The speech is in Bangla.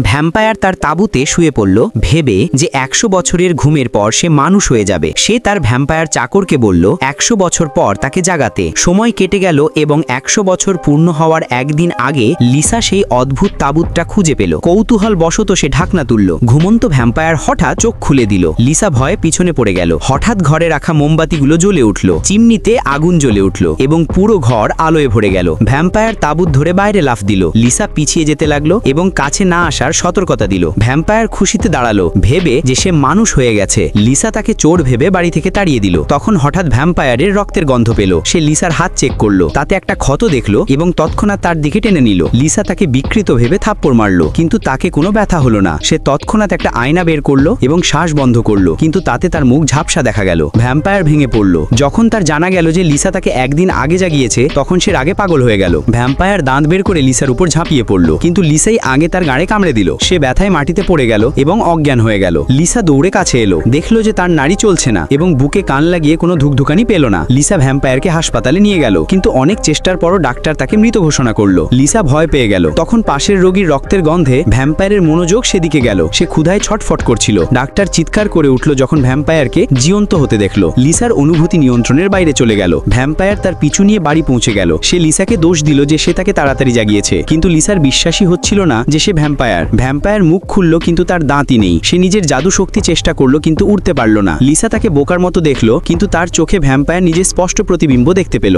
ভ্যাম্পায়ার তার তাঁবুতে শুয়ে পড়ল, ভেবে যে 100 বছরের ঘুমের পর সে মানুষ হয়ে যাবে। সে তার ভ্যাম্পায়ার চাকরকে বলল 100 বছর পর তাকে জাগাতে। সময় কেটে গেল এবং 100 বছর পূর্ণ হওয়ার একদিন আগে লিসা সেই অদ্ভুত তাঁবুতটা খুঁজে পেল। কৌতূহল বশত সে ঢাকনা তুলল। ঘুমন্ত ভ্যাম্পায়ার হঠাৎ চোখ খুলে দিল। লিসা ভয়ে পিছনে পড়ে গেল। হঠাৎ ঘরে রাখা মোমবাতিগুলো জ্বলে উঠল, চিমনিতে আগুন জ্বলে উঠল এবং পুরো ঘর আলোয় ভরে গেল। ভ্যাম্পায়ার তাঁবুত ধরে বাইরে লাফ দিল। লিসা পিছিয়ে যেতে লাগলো এবং কাছে না আসার সতর্কতা দিল। ভ্যাম্পায়ার খুশিতে দাঁড়ালো, ভেবে যে সে মানুষ হয়ে গেছে। লিসা তাকে চোর ভেবে বাড়ি থেকে তাড়িয়ে দিল। তখন হঠাৎ ভ্যাম্পায়ারের রক্তের গন্ধ পেল। সে লিসার হাত চেক করলো, তাতে একটা ক্ষত দেখলো এবং তৎক্ষণাৎ তার দিকে টেনে নিল। লিসা তাকে বিকৃত ভেবে থাপ্পড় মারলো, কিন্তু তাকে কোনো ব্যথা হলো না। সে তৎক্ষণাৎ একটা আয়না বের করলো এবং শ্বাস বন্ধ করলো, কিন্তু তাতে তার মুখ ঝাপসা দেখা গেল। ভ্যাম্পায়ার ভেঙে পড়ল। যখন তার জানা গেল যে লিসা তাকে একদিন আগে জাগিয়েছে, তখন সে রাগে পাগল হয়ে গেল। ভ্যাম্পায়ার দাঁত বের করে লিসার উপর ঝাঁপিয়ে পড়ল, কিন্তু লিসাই আগে তার গাড়ে কামড়ে দিল। সে ব্যথায় মাটিতে পড়ে গেল এবং অজ্ঞান হয়ে গেল। লিসা দৌড়ে কাছে এলো, দেখলো যে তার নাড়ি চলছে না এবং বুকে কান লাগিয়ে কোনো ধুকধুকানি পেল না। লিসা ভ্যাম্পায়ারকে হাসপাতালে নিয়ে গেল, কিন্তু অনেক চেষ্টার পরও ডাক্তার তাকে মৃত ঘোষণা করলো। লিসা ভয় পেয়ে গেল। তখন পাশের রোগীর রক্তের গন্ধে ভ্যাম্পায়ারের মনোযোগ সেদিকে গেল। সে ক্ষুধায় ছটফট করছিল। ডাক্তার চিৎকার করে উঠল যখন ভ্যাম্পায়ারকে জীবন্ত হতে দেখলো। লিসার অনুভূতি নিয়ন্ত্রণের বাইরে চলে গেল। ভ্যাম্পায়ার তার পিছু নিয়ে বাড়ি পৌঁছে গেল। সে লিসাকে দোষ দিল যে সে তাকে তাড়াতাড়ি জাগিয়েছে, কিন্তু লিসার বিশ্বাসই হচ্ছিল না যে সে ভ্যাম্পায়ার। ভ্যাম্পায়ার মুখ খুলল, কিন্তু তার দাঁতই নেই। সে নিজের জাদু শক্তি চেষ্টা করলো, কিন্তু উঠতে পারল না। লিসা তাকে বোকার মতো দেখলো, কিন্তু তার চোখে ভ্যাম্পায়ার নিজের স্পষ্ট প্রতিবিম্ব দেখতে পেল।